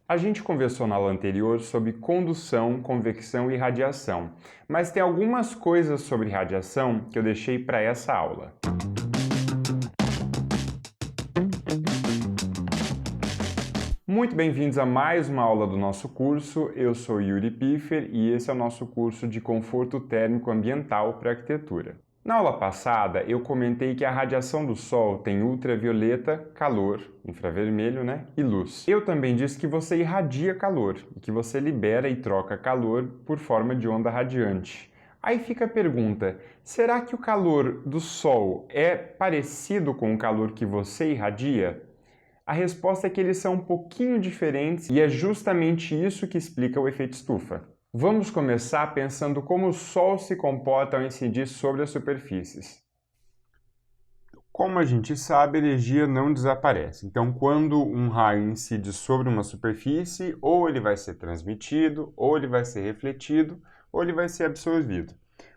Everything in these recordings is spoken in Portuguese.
A gente conversou na aula anterior sobre condução, convecção e radiação, mas tem algumas coisas sobre radiação que eu deixei para essa aula. Muito bem-vindos a mais uma aula do nosso curso. Eu sou Yuri Piffer e esse é o nosso curso de Conforto Térmico Ambiental para Arquitetura. Na aula passada, eu comentei que a radiação do Sol tem ultravioleta, calor, infravermelho, e luz. Eu também disse que você irradia calor e que você libera e troca calor por forma de onda radiante. Aí fica a pergunta, será que o calor do Sol é parecido com o calor que você irradia? A resposta é que eles são um pouquinho diferentes e é justamente isso que explica o efeito estufa. Vamos começar pensando como o Sol se comporta ao incidir sobre as superfícies. Como a gente sabe, a energia não desaparece. Então, quando um raio incide sobre uma superfície, ou ele vai ser transmitido, ou ele vai ser refletido, ou ele vai ser absorvido.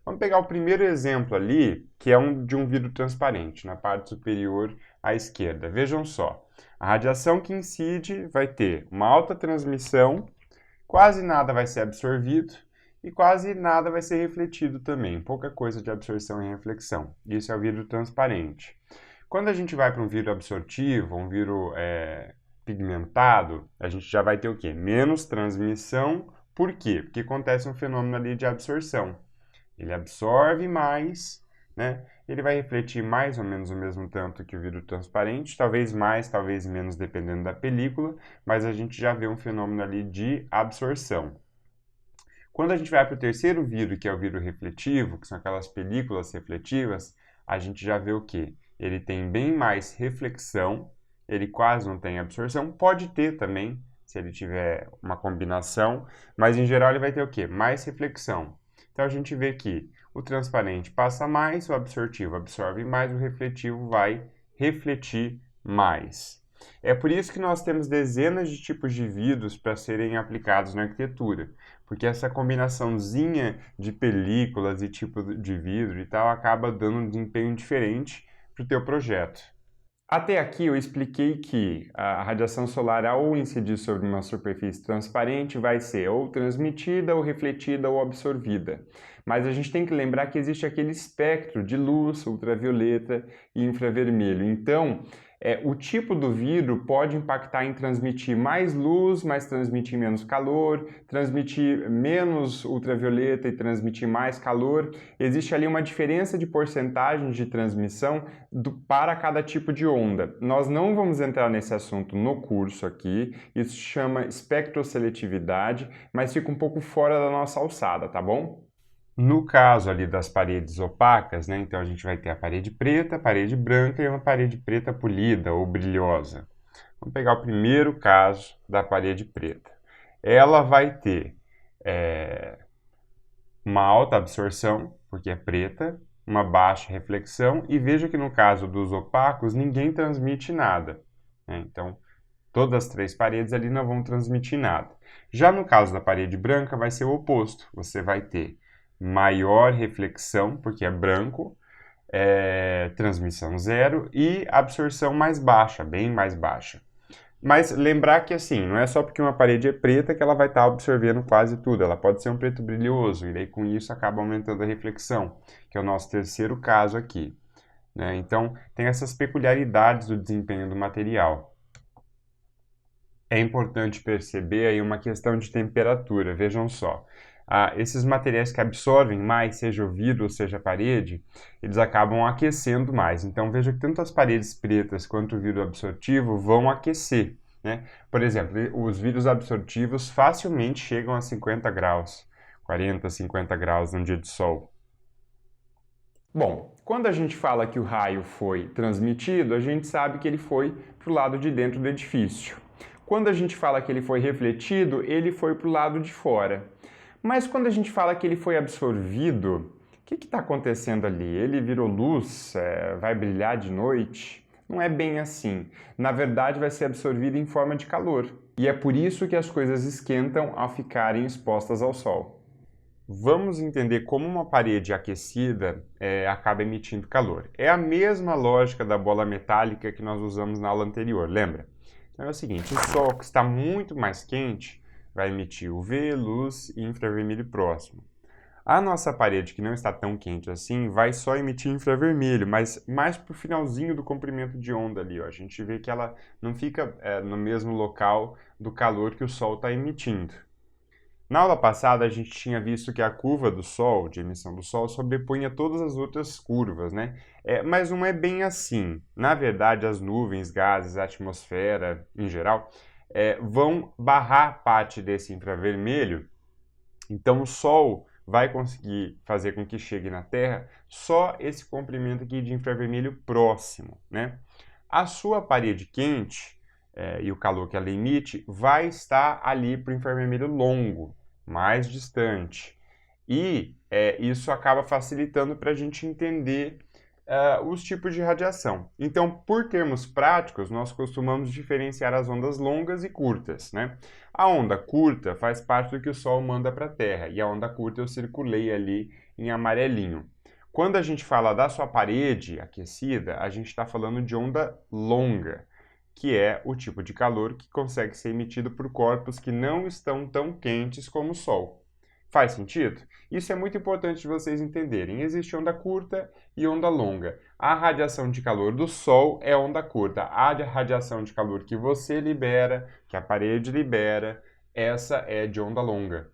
Vamos pegar o primeiro exemplo ali, que é de um vidro transparente, na parte superior à esquerda. Vejam só, a radiação que incide vai ter uma alta transmissão, quase nada vai ser absorvido e quase nada vai ser refletido também. Pouca coisa de absorção e reflexão. Isso é o vidro transparente. Quando a gente vai para um vidro absortivo, um vidro pigmentado, a gente já vai ter o quê? Menos transmissão. Por quê? Porque acontece um fenômeno ali de absorção. Ele absorve mais, ele vai refletir mais ou menos o mesmo tanto que o vidro transparente, talvez mais, talvez menos, dependendo da película, mas a gente já vê um fenômeno ali de absorção. Quando a gente vai para o terceiro vidro, que é o vidro refletivo, que são aquelas películas refletivas, a gente já vê o quê? Ele tem bem mais reflexão, ele quase não tem absorção, pode ter também, se ele tiver uma combinação, mas em geral ele vai ter o quê? Mais reflexão. Então a gente vê que o transparente passa mais, o absortivo absorve mais, o refletivo vai refletir mais. É por isso que nós temos dezenas de tipos de vidros para serem aplicados na arquitetura, porque essa combinaçãozinha de películas e tipo de vidro e tal acaba dando um desempenho diferente para o teu projeto. Até aqui eu expliquei que a radiação solar, ao incidir sobre uma superfície transparente, vai ser ou transmitida, ou refletida, ou absorvida. Mas a gente tem que lembrar que existe aquele espectro de luz, ultravioleta e infravermelho. Então, o tipo do vidro pode impactar em transmitir mais luz, mas transmitir menos calor, transmitir menos ultravioleta e transmitir mais calor. Existe ali uma diferença de porcentagem de transmissão para cada tipo de onda. Nós não vamos entrar nesse assunto no curso aqui, isso se chama espectroseletividade, mas fica um pouco fora da nossa alçada, tá bom? No caso ali das paredes opacas, então a gente vai ter a parede preta, a parede branca e uma parede preta polida ou brilhosa. Vamos pegar o primeiro caso da parede preta. Ela vai ter uma alta absorção, porque é preta, uma baixa reflexão, e veja que no caso dos opacos, ninguém transmite nada. Então, todas as três paredes ali não vão transmitir nada. Já no caso da parede branca, vai ser o oposto. Você vai ter maior reflexão, porque é branco, transmissão zero, e absorção mais baixa, bem mais baixa. Mas lembrar que assim, não é só porque uma parede é preta que ela vai estar absorvendo quase tudo, ela pode ser um preto brilhoso, e daí com isso acaba aumentando a reflexão, que é o nosso terceiro caso aqui. Então, tem essas peculiaridades do desempenho do material. É importante perceber aí uma questão de temperatura, vejam só. Esses materiais que absorvem mais, seja o vidro ou seja a parede, eles acabam aquecendo mais. Então veja que tanto as paredes pretas quanto o vidro absortivo vão aquecer. Por exemplo, os vidros absortivos facilmente chegam a 50 graus, 40, 50 graus num dia de sol. Bom, quando a gente fala que o raio foi transmitido, a gente sabe que ele foi para o lado de dentro do edifício. Quando a gente fala que ele foi refletido, ele foi para o lado de fora. Mas quando a gente fala que ele foi absorvido, o que está acontecendo ali? Ele virou luz? Vai brilhar de noite? Não é bem assim. Na verdade, vai ser absorvido em forma de calor. E é por isso que as coisas esquentam ao ficarem expostas ao sol. Vamos entender como uma parede aquecida acaba emitindo calor. É a mesma lógica da bola metálica que nós usamos na aula anterior, lembra? Então é o seguinte, o Sol, que está muito mais quente, vai emitir UV, luz e infravermelho próximo. A nossa parede, que não está tão quente assim, vai só emitir infravermelho, mas mais para o finalzinho do comprimento de onda ali, ó. A gente vê que ela não fica no mesmo local do calor que o Sol está emitindo. Na aula passada, a gente tinha visto que a curva do Sol, de emissão do Sol, sobrepunha todas as outras curvas, né? Mas não é bem assim. Na verdade, as nuvens, gases, a atmosfera, em geral, vão barrar parte desse infravermelho. Então, o Sol vai conseguir fazer com que chegue na Terra só esse comprimento aqui de infravermelho próximo, né? A sua parede quente e o calor que ela emite vai estar ali para o infravermelho longo, mais distante. E isso acaba facilitando para a gente entender os tipos de radiação. Então, por termos práticos, nós costumamos diferenciar as ondas longas e curtas, né? A onda curta faz parte do que o Sol manda para a Terra, e a onda curta eu circulei ali em amarelinho. Quando a gente fala da sua parede aquecida, a gente está falando de onda longa, que é o tipo de calor que consegue ser emitido por corpos que não estão tão quentes como o Sol. Faz sentido? Isso é muito importante de vocês entenderem. Existe onda curta e onda longa. A radiação de calor do Sol é onda curta. A radiação de calor que você libera, que a parede libera, essa é de onda longa.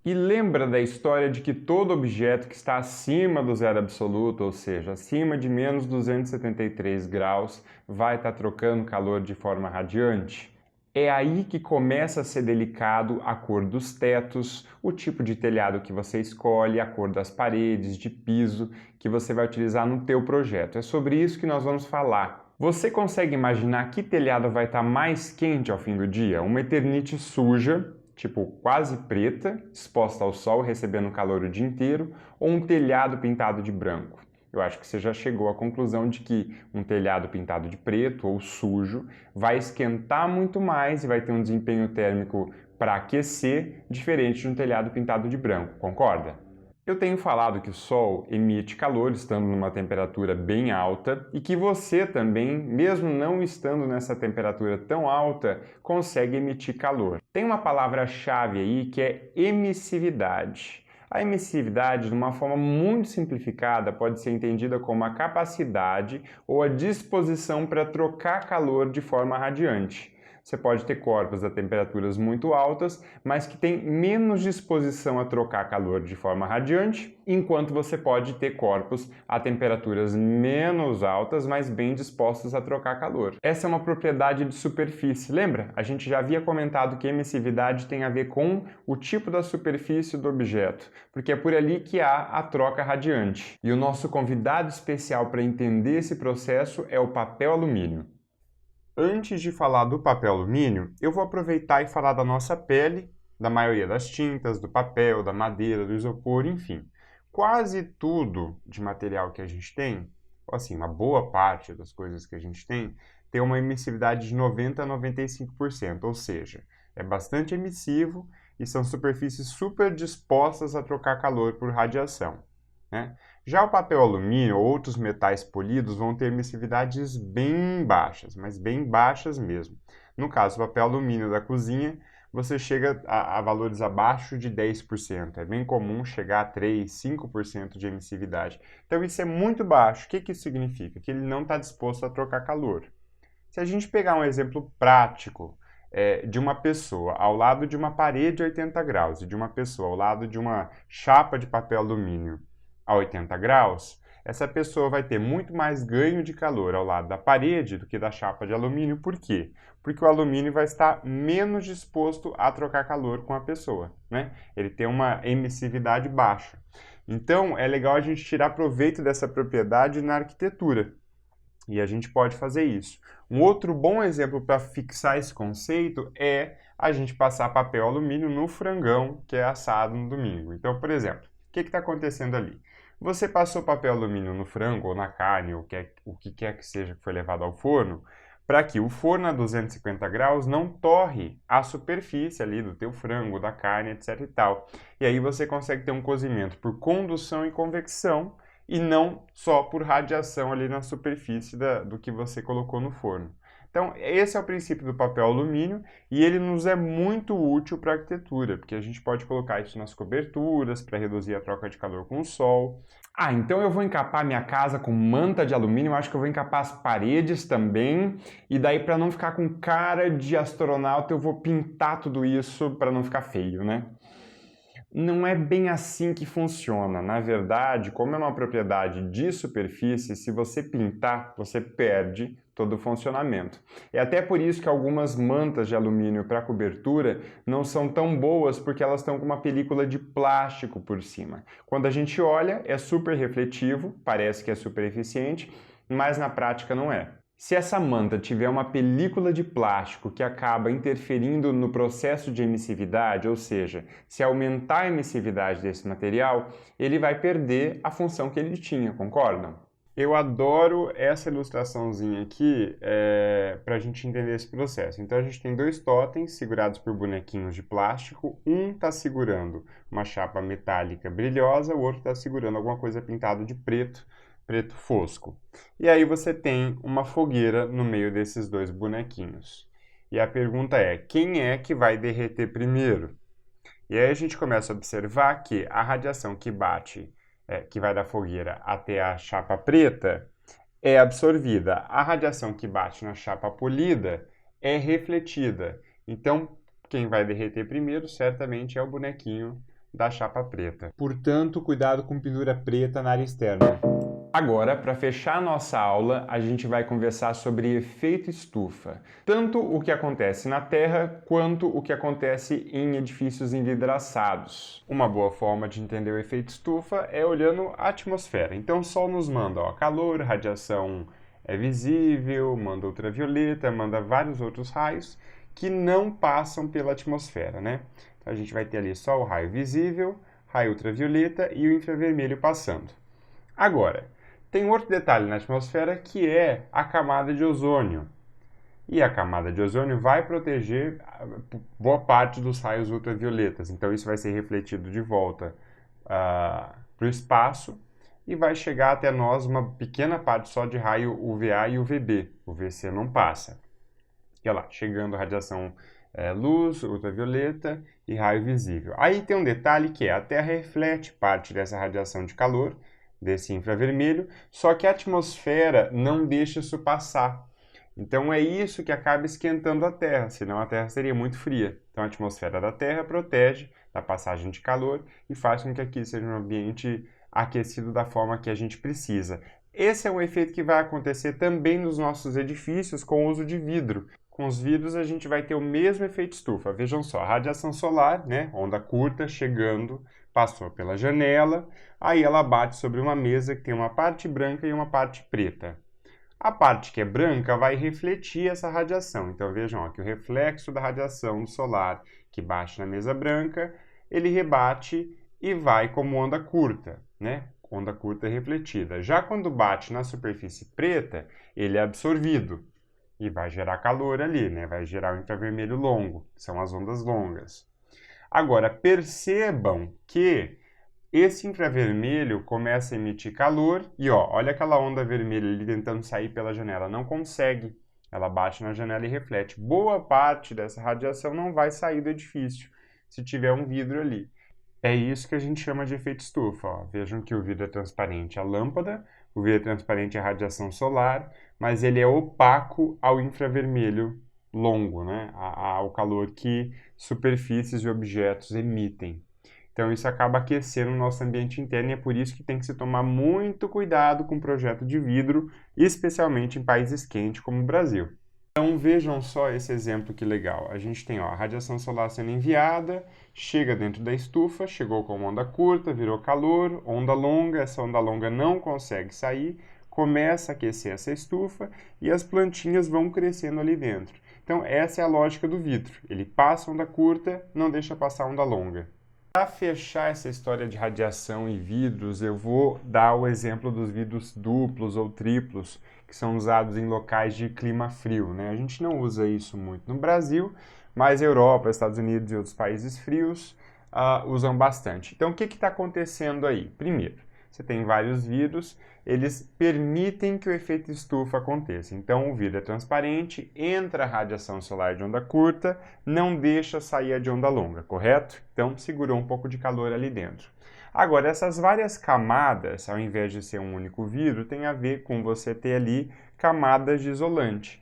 E lembra da história de que todo objeto que está acima do zero absoluto, ou seja, acima de menos 273 graus, vai estar trocando calor de forma radiante? É aí que começa a ser delicado a cor dos tetos, o tipo de telhado que você escolhe, a cor das paredes, de piso que você vai utilizar no teu projeto. É sobre isso que nós vamos falar. Você consegue imaginar que telhado vai estar mais quente ao fim do dia? Uma Eternite suja, tipo quase preta, exposta ao sol, recebendo calor o dia inteiro, ou um telhado pintado de branco? Eu acho que você já chegou à conclusão de que um telhado pintado de preto ou sujo vai esquentar muito mais e vai ter um desempenho térmico para aquecer, diferente de um telhado pintado de branco, concorda? Eu tenho falado que o Sol emite calor estando numa temperatura bem alta e que você também, mesmo não estando nessa temperatura tão alta, consegue emitir calor. Tem uma palavra-chave aí que é emissividade. A emissividade, de uma forma muito simplificada, pode ser entendida como a capacidade ou a disposição para trocar calor de forma radiante. Você pode ter corpos a temperaturas muito altas, mas que têm menos disposição a trocar calor de forma radiante, enquanto você pode ter corpos a temperaturas menos altas, mas bem dispostos a trocar calor. Essa é uma propriedade de superfície. Lembra? A gente já havia comentado que emissividade tem a ver com o tipo da superfície do objeto, porque é por ali que há a troca radiante. E o nosso convidado especial para entender esse processo é o papel alumínio. Antes de falar do papel alumínio, eu vou aproveitar e falar da nossa pele, da maioria das tintas, do papel, da madeira, do isopor, enfim. Quase tudo de material que a gente tem, ou assim, uma boa parte das coisas que a gente tem uma emissividade de 90 a 95%, ou seja, é bastante emissivo e são superfícies super dispostas a trocar calor por radiação, né? Já o papel alumínio ou outros metais polidos vão ter emissividades bem baixas, mas bem baixas mesmo. No caso do papel alumínio da cozinha, você chega a valores abaixo de 10%. É bem comum chegar a 3, 5% de emissividade. Então isso é muito baixo. O que isso significa? Que ele não está disposto a trocar calor. Se a gente pegar um exemplo prático de uma pessoa ao lado de uma parede a 80 graus e de uma pessoa ao lado de uma chapa de papel alumínio a 80 graus, essa pessoa vai ter muito mais ganho de calor ao lado da parede do que da chapa de alumínio. Por quê? Porque o alumínio vai estar menos disposto a trocar calor com a pessoa, né? Ele tem uma emissividade baixa. Então, é legal a gente tirar proveito dessa propriedade na arquitetura. E a gente pode fazer isso. Um outro bom exemplo para fixar esse conceito é a gente passar papel alumínio no frangão que é assado no domingo. Então, por exemplo, o que está acontecendo ali? Você passou papel alumínio no frango ou na carne, ou o que quer que seja que foi levado ao forno, para que o forno a 250 graus não torre a superfície ali do teu frango, da carne, etc e tal. E aí você consegue ter um cozimento por condução e convecção e não só por radiação ali na superfície do que você colocou no forno. Então, esse é o princípio do papel alumínio e ele nos é muito útil para a arquitetura, porque a gente pode colocar isso nas coberturas para reduzir a troca de calor com o sol. Ah, então eu vou encapar minha casa com manta de alumínio, eu acho que eu vou encapar as paredes também, e daí para não ficar com cara de astronauta eu vou pintar tudo isso para não ficar feio, né? Não é bem assim que funciona. Na verdade, como é uma propriedade de superfície, se você pintar, você perde todo o funcionamento. É até por isso que algumas mantas de alumínio para cobertura não são tão boas, porque elas estão com uma película de plástico por cima. Quando a gente olha, é super refletivo, parece que é super eficiente, mas na prática não é. Se essa manta tiver uma película de plástico que acaba interferindo no processo de emissividade, ou seja, se aumentar a emissividade desse material, ele vai perder a função que ele tinha, concordam? Eu adoro essa ilustraçãozinha aqui para a gente entender esse processo. Então a gente tem dois totens segurados por bonequinhos de plástico, um está segurando uma chapa metálica brilhosa, o outro está segurando alguma coisa pintada de preto fosco. E aí você tem uma fogueira no meio desses dois bonequinhos. E a pergunta é, quem é que vai derreter primeiro? E aí a gente começa a observar que a radiação que bate, que vai da fogueira até a chapa preta, é absorvida. A radiação que bate na chapa polida é refletida. Então, quem vai derreter primeiro, certamente, é o bonequinho da chapa preta. Portanto, cuidado com pintura preta na área externa. Agora, para fechar a nossa aula, a gente vai conversar sobre efeito estufa. Tanto o que acontece na Terra, quanto o que acontece em edifícios envidraçados. Uma boa forma de entender o efeito estufa é olhando a atmosfera. Então o Sol nos manda calor, radiação visível, manda ultravioleta, manda vários outros raios que não passam pela atmosfera, né? Então a gente vai ter ali só o raio visível, raio ultravioleta e o infravermelho passando. Agora, tem outro detalhe na atmosfera que é a camada de ozônio. E a camada de ozônio vai proteger boa parte dos raios ultravioletas. Então isso vai ser refletido de volta para o espaço e vai chegar até nós uma pequena parte só de raio UVA e UVB. O VC não passa. E olha lá, chegando a radiação luz, ultravioleta e raio visível. Aí tem um detalhe que a Terra reflete parte dessa radiação de calor, desse infravermelho, só que a atmosfera não deixa isso passar. Então é isso que acaba esquentando a Terra, senão a Terra seria muito fria. Então a atmosfera da Terra protege da passagem de calor e faz com que aqui seja um ambiente aquecido da forma que a gente precisa. Esse é um efeito que vai acontecer também nos nossos edifícios com o uso de vidro. Com os vidros a gente vai ter o mesmo efeito estufa. Vejam só, a radiação solar, né, onda curta, chegando, passou pela janela, aí ela bate sobre uma mesa que tem uma parte branca e uma parte preta. A parte que é branca vai refletir essa radiação. Então vejam ó, que o reflexo da radiação solar que bate na mesa branca, ele rebate e vai como onda curta, né? Onda curta refletida. Já quando bate na superfície preta, ele é absorvido e vai gerar calor ali, né? Vai gerar o infravermelho longo, que são as ondas longas. Agora, percebam que esse infravermelho começa a emitir calor e ó, olha aquela onda vermelha ali tentando sair pela janela, não consegue. Ela bate na janela e reflete. Boa parte dessa radiação não vai sair do edifício, se tiver um vidro ali. É isso que a gente chama de efeito estufa. Ó. Vejam que o vidro é transparente à lâmpada, o vidro é transparente à radiação solar, mas ele é opaco ao infravermelho longo, né? Ao calor que superfícies e objetos emitem. Então isso acaba aquecendo o nosso ambiente interno e é por isso que tem que se tomar muito cuidado com o projeto de vidro, especialmente em países quentes como o Brasil. Então vejam só esse exemplo que legal. A gente tem a radiação solar sendo enviada, chega dentro da estufa, chegou com onda curta, virou calor, onda longa, essa onda longa não consegue sair, começa a aquecer essa estufa e as plantinhas vão crescendo ali dentro. Então essa é a lógica do vidro. Ele passa onda curta, não deixa passar onda longa. Para fechar essa história de radiação e vidros, eu vou dar o exemplo dos vidros duplos ou triplos, que são usados em locais de clima frio, né? A gente não usa isso muito no Brasil, mas a Europa, Estados Unidos e outros países frios usam bastante. Então, o que está acontecendo aí? Primeiro, você tem vários vidros, eles permitem que o efeito estufa aconteça. Então o vidro é transparente, entra a radiação solar de onda curta, não deixa sair a de onda longa, correto? Então segurou um pouco de calor ali dentro. Agora, essas várias camadas, ao invés de ser um único vidro, tem a ver com você ter ali camadas de isolante.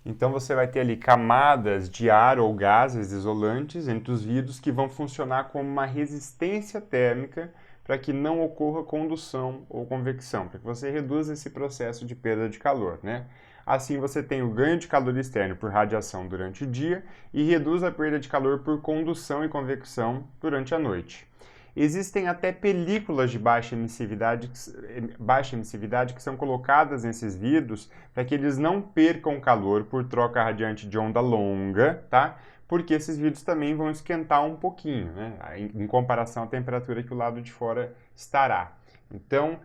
Então você vai ter ali camadas de ar ou gases isolantes entre os vidros que vão funcionar como uma resistência térmica para que não ocorra condução ou convecção, para que você reduza esse processo de perda de calor, né? Assim você tem o ganho de calor externo por radiação durante o dia e reduz a perda de calor por condução e convecção durante a noite. Existem até películas de baixa emissividade que são colocadas nesses vidros para que eles não percam calor por troca radiante de onda longa, tá? Porque esses vidros também vão esquentar um pouquinho, né? Em comparação à temperatura que o lado de fora estará. Então,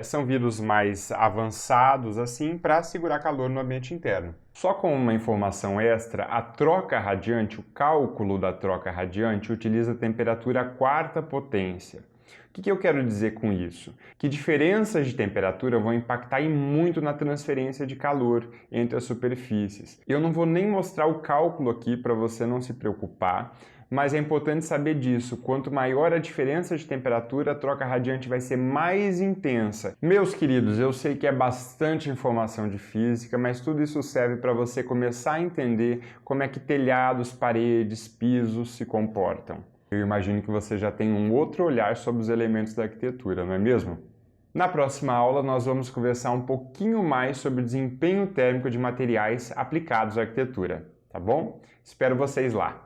são vidros mais avançados assim para segurar calor no ambiente interno. Só como uma informação extra, a troca radiante, o cálculo da troca radiante utiliza a temperatura à quarta potência. O que eu quero dizer com isso? Que diferenças de temperatura vão impactar muito na transferência de calor entre as superfícies. Eu não vou nem mostrar o cálculo aqui para você não se preocupar, mas é importante saber disso. Quanto maior a diferença de temperatura, a troca radiante vai ser mais intensa. Meus queridos, eu sei que é bastante informação de física, mas tudo isso serve para você começar a entender como é que telhados, paredes, pisos se comportam. Eu imagino que você já tem um outro olhar sobre os elementos da arquitetura, não é mesmo? Na próxima aula, nós vamos conversar um pouquinho mais sobre o desempenho térmico de materiais aplicados à arquitetura, tá bom? Espero vocês lá!